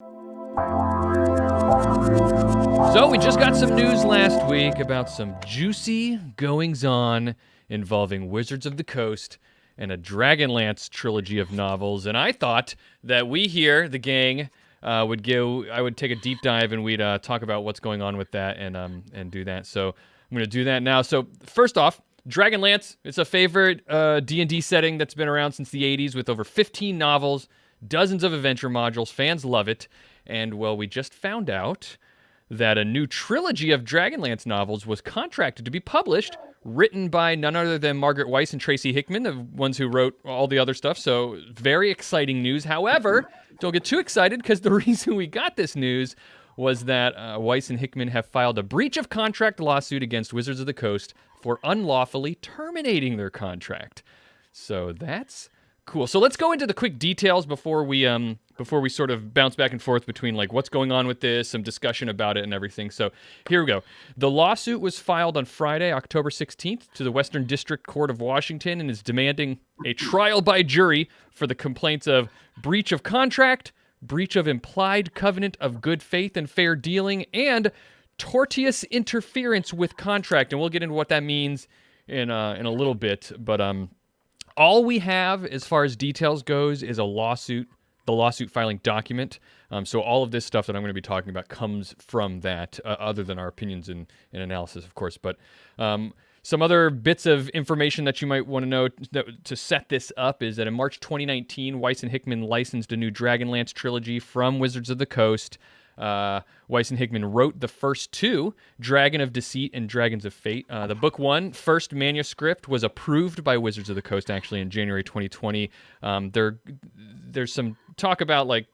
So we just got some news last week about some juicy goings-on involving Wizards of the Coast and a Dragonlance trilogy of novels, and I thought that we here, the gang, I would take a deep dive and we'd talk about what's going on with that and do that. So I'm going to do that now. So first off, Dragonlance, it's a favorite D&D setting that's been around since the 80s with over 15 novels, dozens of adventure modules. Fans love it. And, well, we just found out that a new trilogy of Dragonlance novels was contracted to be published, written by none other than Margaret Weiss and Tracy Hickman, the ones who wrote all the other stuff. So, very exciting news. However, don't get too excited, because the reason we got this news was that Weiss and Hickman have filed a breach of contract lawsuit against Wizards of the Coast for unlawfully terminating their contract. So that's cool. So let's go into the quick details before we sort of bounce back and forth between like what's going on with this, some discussion about it and everything. So here we go. The lawsuit was filed on Friday, October 16th to the Western District Court of Washington and is demanding a trial by jury for the complaints of breach of contract, breach of implied covenant of good faith and fair dealing, and tortious interference with contract. And we'll get into what that means in a little bit, but all we have as far as details goes is the lawsuit filing document. So all of this stuff that I'm going to be talking about comes from that, other than our opinions and analysis, of course. But some other bits of information that you might want to know to set this up is that in March 2019, Weiss and Hickman licensed a new Dragonlance trilogy from Wizards of the Coast. Weiss and Hickman wrote the first two, Dragon of Deceit and Dragons of Fate. The book one, first manuscript, was approved by Wizards of the Coast actually in January 2020. There's some talk about like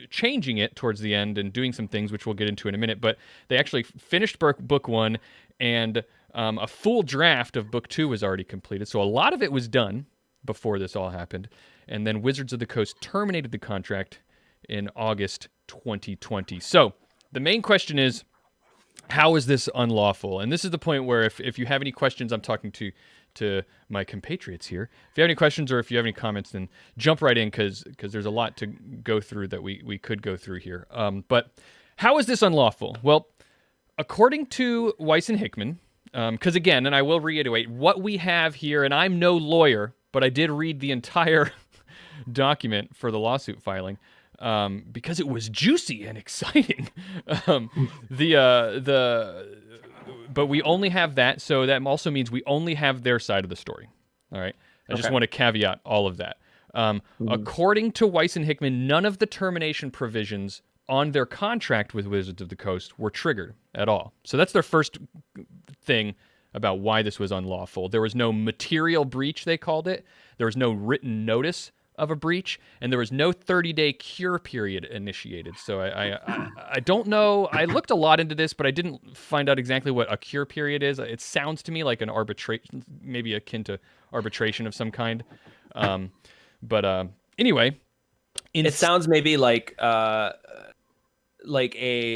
changing it towards the end and doing some things, which we'll get into in a minute, but they actually finished book one, and a full draft of book two was already completed. So a lot of it was done before this all happened. And then Wizards of the Coast terminated the contract in August 2020. So the main question is, how is this unlawful? And this is the point where if you have any questions, I'm talking to my compatriots here. If you have any questions or if you have any comments, then jump right in, because there's a lot to go through that we could go through here. But how is this unlawful? Well, according to Weiss and Hickman, because again, and I will reiterate, what we have here, and I'm no lawyer, but I did read the entire document for the lawsuit filing, because it was juicy and exciting. But we only have that, so that also means we only have their side of the story. All right? I just want to caveat all of that. According to Weiss and Hickman, none of the termination provisions on their contract with Wizards of the Coast were triggered at all. So that's their first thing about why this was unlawful. There was no material breach, they called it. There was no written notice of a breach, and there was no 30-day cure period initiated. So I don't know. I looked a lot into this, but I didn't find out exactly what a cure period is. It sounds to me like an arbitration, maybe akin to arbitration of some kind. Anyway, it sounds maybe like a,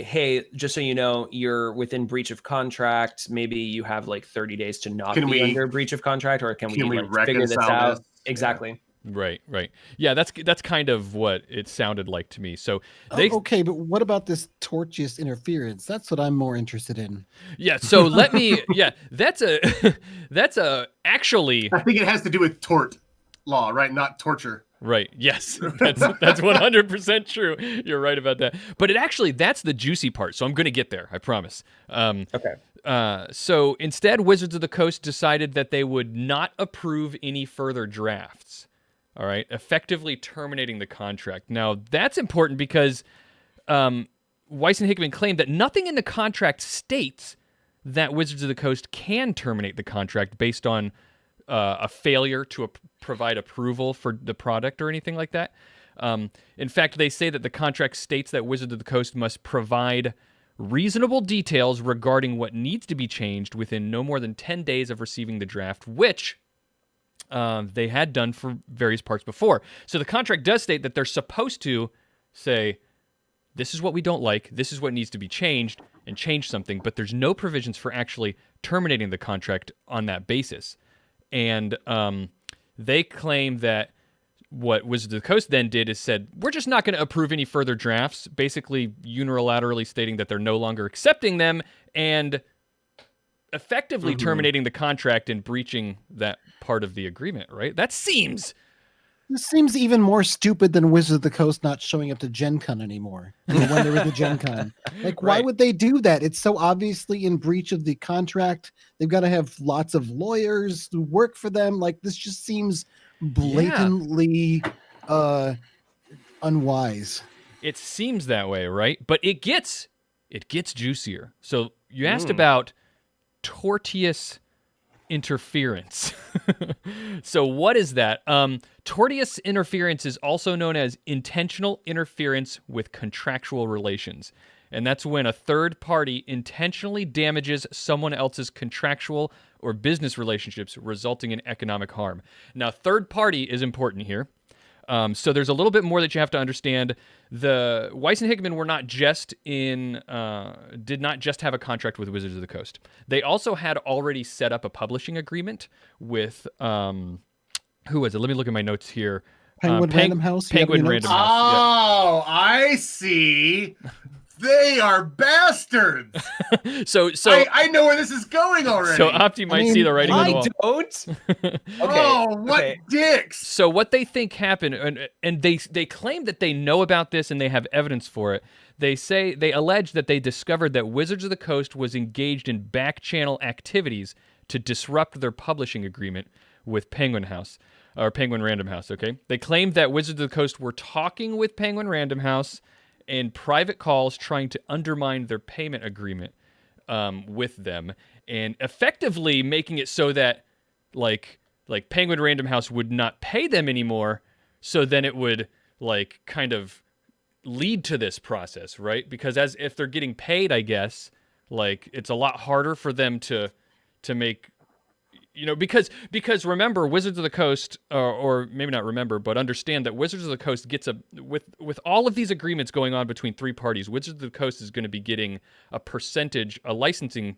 hey, just so you know, you're within breach of contract. Maybe you have like 30 days to not be under breach of contract, or can we like figure this out? Exactly. Yeah. Right. Yeah, that's kind of what it sounded like to me. So okay, but what about this tortious interference? That's what I'm more interested in. Yeah, so that's actually, I think it has to do with tort law, right? Not torture. Right. Yes. That's 100% true. You're right about that. But that's the juicy part. So I'm going to get there. I promise. Okay. So instead, Wizards of the Coast decided that they would not approve any further drafts. All right. Effectively terminating the contract. Now, that's important because Weiss and Hickman claimed that nothing in the contract states that Wizards of the Coast can terminate the contract based on a failure to provide approval for the product or anything like that. In fact, they say that the contract states that Wizards of the Coast must provide reasonable details regarding what needs to be changed within no more than 10 days of receiving the draft, which they had done for various parts before. So the contract does state that they're supposed to say, this is what we don't like, this is what needs to be changed, and change something, but there's no provisions for actually terminating the contract on that basis. And they claim that what Wizards of the Coast then did is said, we're just not going to approve any further drafts, basically unilaterally stating that they're no longer accepting them and effectively terminating the contract and breaching that part of the agreement, right? This seems even more stupid than Wizards of the Coast not showing up to Gen Con anymore. When there was a Gen Con. Like, why would they do that? It's so obviously in breach of the contract. They've got to have lots of lawyers who work for them. Like, this just seems blatantly unwise. It seems that way, right? But it gets juicier. So you asked about Tortious Interference. So what is that? Tortious interference is also known as intentional interference with contractual relations. And that's when a third party intentionally damages someone else's contractual or business relationships, resulting in economic harm. Now, third party is important here. So there's a little bit more that you have to understand. The Weiss and Hickman were not just did not just have a contract with Wizards of the Coast. They also had already set up a publishing agreement with, who was it? Let me look at my notes here. Penguin Random House? Penguin Random House. Oh, yeah. I see. They are bastards. So I know where this is going already. So Opti might see the writing on the wall. I don't. Oh, what dicks! So what they think happened, and they claim that they know about this and they have evidence for it. They allege that they discovered that Wizards of the Coast was engaged in back channel activities to disrupt their publishing agreement with Penguin Random House. Okay, they claimed that Wizards of the Coast were talking with Penguin Random House in private calls, trying to undermine their payment agreement with them, and effectively making it so that like Penguin Random House would not pay them anymore. So then it would like kind of lead to this process, right? Because as if they're getting paid, I guess, like it's a lot harder for them to make, you know, because remember, Wizards of the Coast, or maybe not remember, but understand that Wizards of the Coast gets with all of these agreements going on between three parties, Wizards of the Coast is going to be getting a percentage, a licensing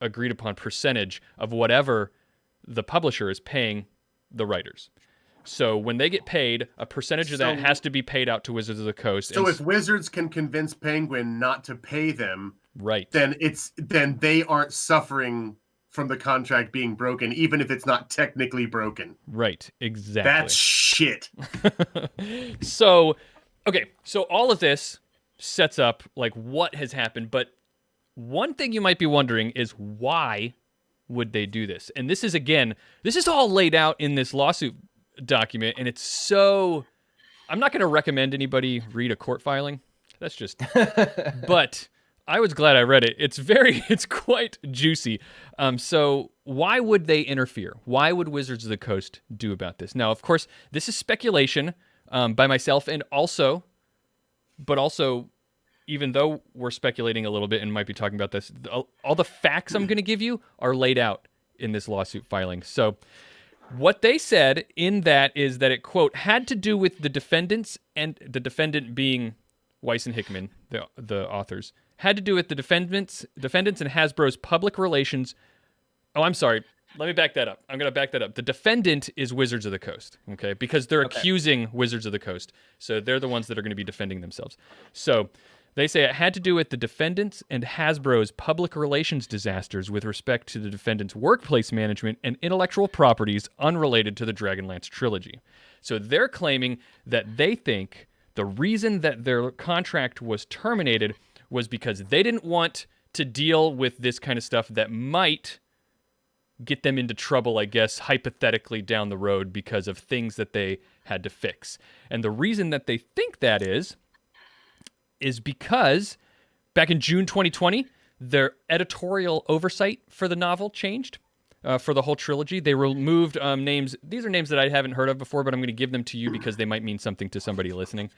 agreed upon percentage of whatever the publisher is paying the writers. So when they get paid, a percentage of that has to be paid out to Wizards of the Coast. So if Wizards can convince Penguin not to pay them, right, then they aren't suffering from the contract being broken, even if it's not technically broken. Right, exactly. That's shit. So all of this sets up like what has happened, but one thing you might be wondering is why would they do this? And this is all laid out in this lawsuit document, and it's so... I'm not going to recommend anybody read a court filing. That's just... But... I was glad I read it. It's quite juicy. So why would they interfere? Why would Wizards of the Coast do about this? Now, of course, this is speculation by myself, and also, even though we're speculating a little bit and might be talking about this, all the facts I'm going to give you are laid out in this lawsuit filing. So what they said in that is that it, quote, had to do with the defendants, and the defendant being Weiss and Hickman, the authors, had to do with the defendants and Hasbro's public relations. Oh, I'm sorry. Let me back that up. I'm going to back that up. The defendant is Wizards of the Coast, okay? Because they're accusing Wizards of the Coast. So they're the ones that are going to be defending themselves. So they say it had to do with the defendants and Hasbro's public relations disasters with respect to the defendants' workplace management and intellectual properties unrelated to the Dragonlance trilogy. So they're claiming that they think the reason that their contract was terminated was because they didn't want to deal with this kind of stuff that might get them into trouble, I guess, hypothetically down the road because of things that they had to fix. And the reason that they think that is because back in June 2020, their editorial oversight for the novel changed. For the whole trilogy, they removed names. These are names that I haven't heard of before, but I'm going to give them to you because they might mean something to somebody listening.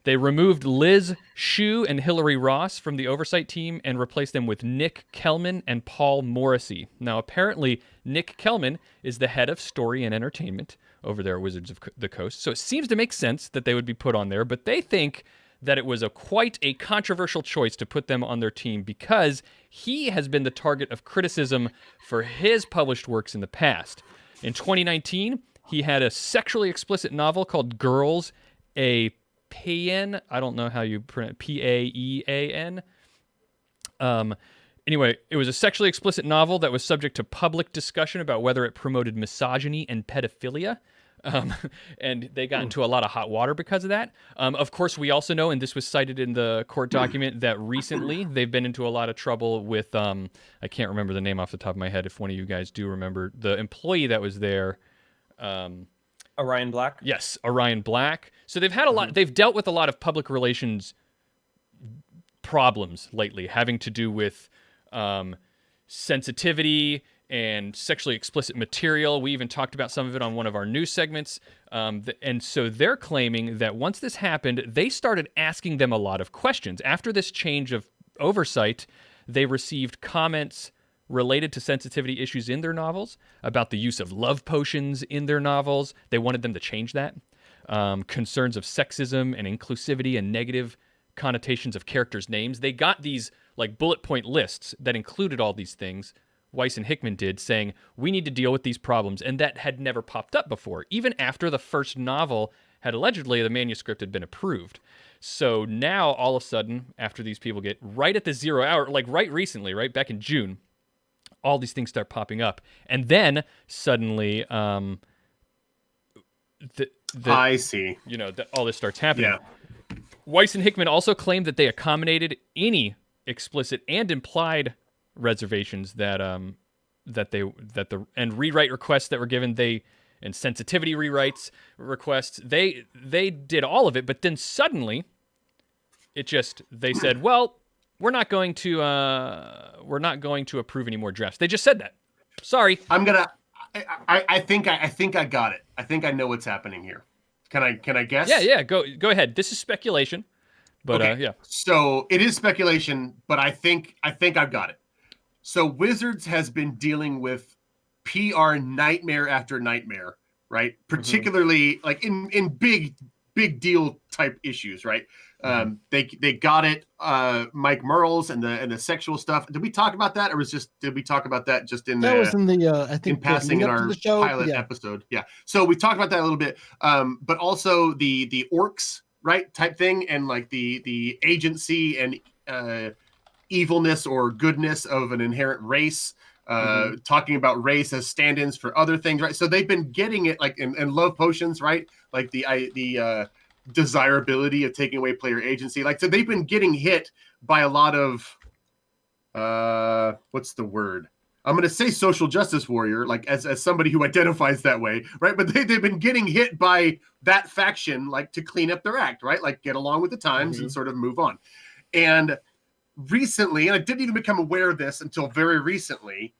They removed Liz Shue and Hillary Ross from the oversight team and replaced them with Nick Kellman and Paul Morrissey. Now, apparently, Nick Kellman is the head of story and entertainment over there at Wizards of the Coast, so it seems to make sense that they would be put on there, but they think that it was quite a controversial choice to put them on their team because he has been the target of criticism for his published works in the past. In 2019, He had a sexually explicit novel called Girls, a Paean. I don't know how you pronounce Paean. Anyway, it was a sexually explicit novel that was subject to public discussion about whether it promoted misogyny and pedophilia. And they got into a lot of hot water because of that. Of course, we also know, and this was cited in the court document, that recently they've been into a lot of trouble with, I can't remember the name off the top of my head. If one of you guys do remember, the employee that was there. Orion Black? Yes, Orion Black. So they've had a lot, they've dealt with a lot of public relations problems lately, having to do with sensitivity and sexually explicit material. We even talked about some of it on one of our news segments. And so they're claiming that once this happened, they started asking them a lot of questions. After this change of oversight, they received comments related to sensitivity issues in their novels, about the use of love potions in their novels. They wanted them to change that. Concerns of sexism and inclusivity and negative connotations of characters' names. They got these like bullet point lists that included all these things. Weiss and Hickman did, saying, we need to deal with these problems, and that had never popped up before, even after the first novel had allegedly, the manuscript had been approved. So now, all of a sudden, after these people get right at the 0 hour, like right recently, right back in June, all these things start popping up. And then, suddenly, I see. You know, all this starts happening. Yeah. Weiss and Hickman also claimed that they accommodated any explicit and implied reservations that and rewrite requests that were given, and sensitivity rewrites requests, they did all of it, but then suddenly they said, well, we're not going to approve any more drafts. They just said that. Sorry. I think I got it. I think I know what's happening here. Can I guess? Yeah, go ahead. This is speculation. But okay. Yeah. So it is speculation, but I think I've got it. So Wizards has been dealing with PR nightmare after nightmare, right? Particularly like in big deal type issues, right? They got it. Mike Merles and the sexual stuff. Did we talk about that, or did we talk about that just in that was in the I think in passing in our pilot episode? Yeah. So we talked about that a little bit, but also the orcs, right, type thing, and like the agency and evilness or goodness of an inherent race, talking about race as stand-ins for other things, right? So they've been getting it like in love potions, right? Like the desirability of taking away player agency. Like, so they've been getting hit by a lot of what's the word? I'm going to say social justice warrior, like as somebody who identifies that way, right? But they've been getting hit by that faction, like to clean up their act, right? Like get along with the times and sort of move on. And recently, and I didn't even become aware of this until very recently,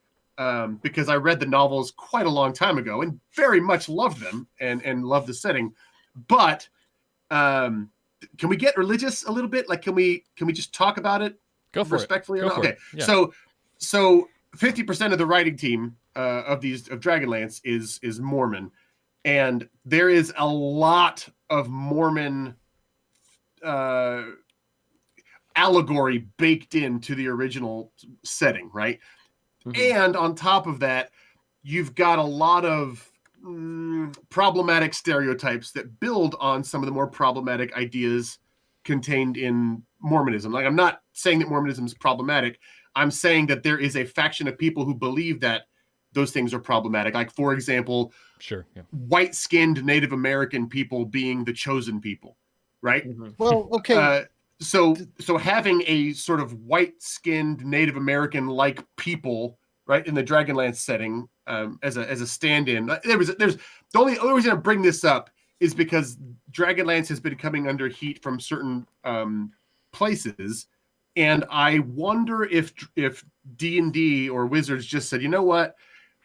because I read the novels quite a long time ago and very much loved them and loved the setting. But can we get religious a little bit? Like, can we just talk about it? Go for respectfully. It. Go for okay. It. Yeah. So 50% of the writing team of Dragonlance is Mormon, and there is a lot of Mormon allegory baked into the original setting, right? And on top of that, you've got a lot of problematic stereotypes that build on some of the more problematic ideas contained in Mormonism. Like, I'm not saying that Mormonism is problematic. I'm saying that there is a faction of people who believe that those things are problematic. Like, for example, white-skinned Native American people being the chosen people, right? Well, okay. So having a sort of white-skinned Native American-like people, right, in the Dragonlance setting, as a stand-in, there's the only reason I bring this up is because Dragonlance has been coming under heat from certain places, and I wonder if D&D or Wizards just said, you know what,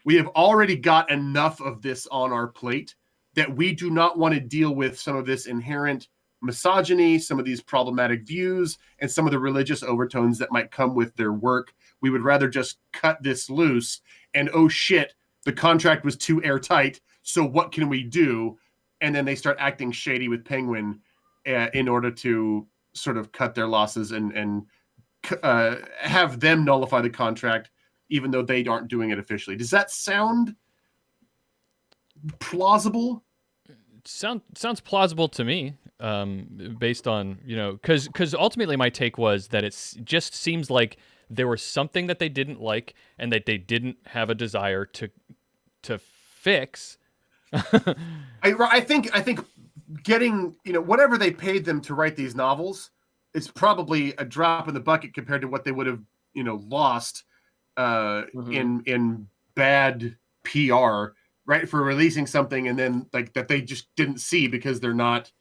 we have already got enough of this on our plate that we do not want to deal with some of this inherent misogyny, some of these problematic views, and some of the religious overtones that might come with their work. We would rather just cut this loose, and oh shit, the contract was too airtight, so what can we do? And then they start acting shady with Penguin in order to sort of cut their losses and have them nullify the contract, even though they aren't doing it officially. Does that sound plausible? Sounds plausible to me, based on, because ultimately my take was that it just seems like there was something that they didn't like and that they didn't have a desire to fix. I think getting, whatever they paid them to write these novels is probably a drop in the bucket compared to what they would have, lost in bad PR, right, for releasing something and then like that they just didn't see because they're not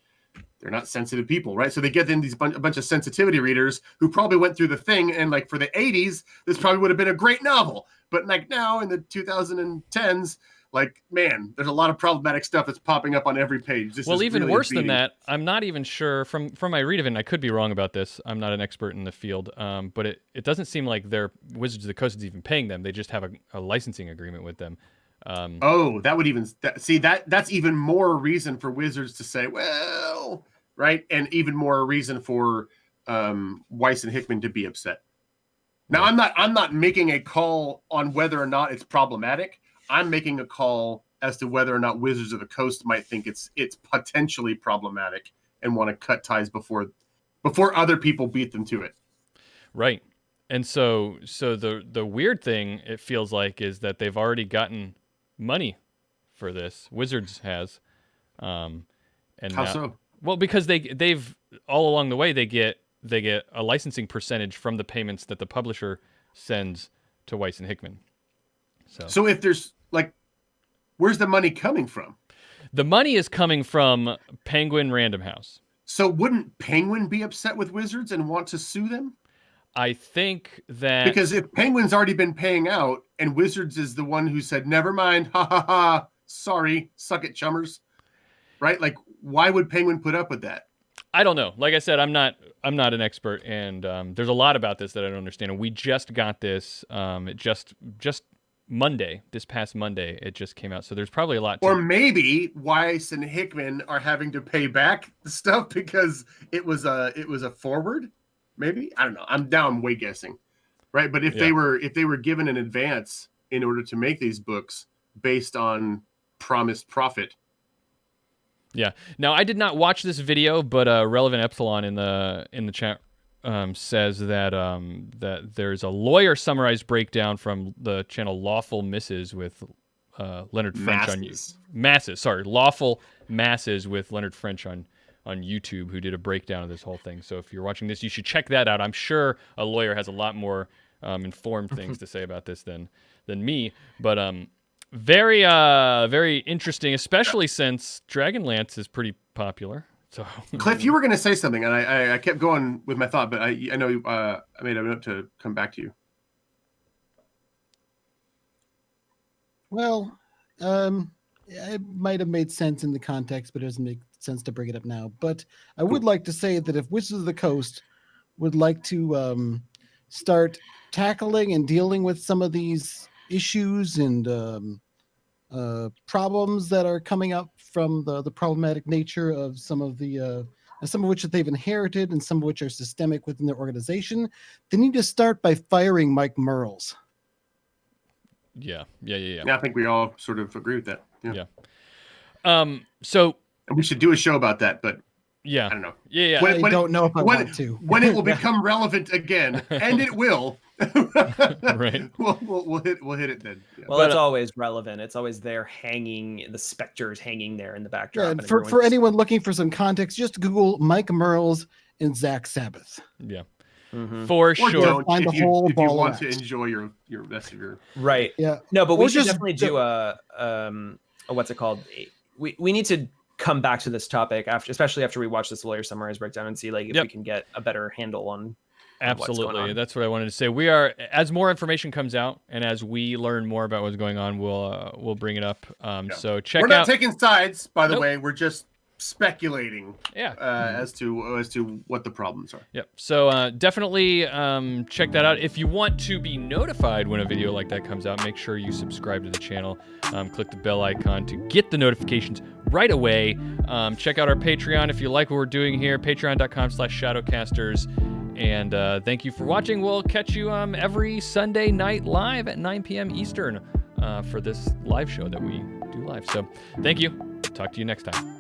sensitive people, right? So they get in a bunch of sensitivity readers who probably went through the thing, and like for the 80s, this probably would have been a great novel. But like now in the 2010s, like, man, there's a lot of problematic stuff that's popping up on every page. Well, even really worse than that, I'm not even sure from my read of it, and I could be wrong about this. I'm not an expert in the field, but it doesn't seem like their Wizards of the Coast is even paying them. They just have a licensing agreement with them. That would even see that's even more reason for Wizards to say, well, right, and even more reason for Weiss and Hickman to be upset. Now, I'm not making a call on whether or not it's problematic. I'm making a call as to whether or not Wizards of the Coast might think it's potentially problematic and want to cut ties before other people beat them to it. Right. And so the weird thing, it feels like, is that they've already gotten money for this. Wizards has. And how so? Well, because they've all along the way they get a licensing percentage from the payments that the publisher sends to Weiss and Hickman. So if there's like, where's the money coming from? The money is coming from Penguin Random House. So wouldn't Penguin be upset with Wizards and want to sue them? I think that... Because if Penguin's already been paying out and Wizards is the one who said, never mind, ha ha ha, sorry, suck it, chummers. Right? Like, why would Penguin put up with that? I don't know. Like I said, I'm not an expert, and there's a lot about this that I don't understand. And we just got this, it just Monday, this past Monday, it just came out. So there's probably a lot. Or maybe Weiss and Hickman are having to pay back the stuff because it was a forward. Maybe, I don't know. I'm way guessing, right? But if they were given an advance in order to make these books based on promised profit. Yeah. Now, I did not watch this video, but Relevant Epsilon in the chat says that that there's a lawyer summarized breakdown from the channel Lawful Misses with Leonard French Lawful Masses with Leonard French on YouTube, who did a breakdown of this whole thing. So if you're watching this, you should check that out. I'm sure a lawyer has a lot more informed things to say about this than me. But very very interesting, especially since Dragonlance is pretty popular. So Cliff, you were going to say something, and I kept going with my thought, but I know I made a note to come back to you. Well, it might have made sense in the context, but it doesn't make sense to bring it up now. But I would like to say that if Wizards of the Coast would like to start tackling and dealing with some of these issues and problems that are coming up from the problematic nature of some of which that they've inherited and some of which are systemic within their organization, they need to start by firing Mike Mearls. Yeah. I think we all sort of agree with that. Yeah. So we should do a show about that, but yeah, I don't know. Yeah. I don't know if I want to. When it will become relevant again, and it will. Right. We'll hit it then. Yeah. Well, it's always relevant. It's always there hanging, the specters hanging there in the backdrop. Yeah, for anyone looking for some context, just Google Mike Mearls and Zach Sabbath. Yeah. Mm-hmm. For or sure. Don't, if you want to enjoy your rest of your right. Yeah. No, but we should definitely do a what's it called? We need to come back to this topic especially after we watch this lawyer summarized breakdown and see like if we can get a better handle on absolutely. That's what I wanted to say. We are, as more information comes out and as we learn more about what's going on, we'll bring it up. So check out. We're not taking sides, by the way. We're just speculating as to what the problems are. Yep. So definitely check that out. If you want to be notified when a video like that comes out, make sure you subscribe to the channel. Click the bell icon to get the notifications right away. Check out our Patreon if you like what we're doing here, patreon.com/Shadowcasters. And thank you for watching. We'll catch you every Sunday night live at 9 p.m. Eastern for this live show that we do life. So thank you. Talk to you next time.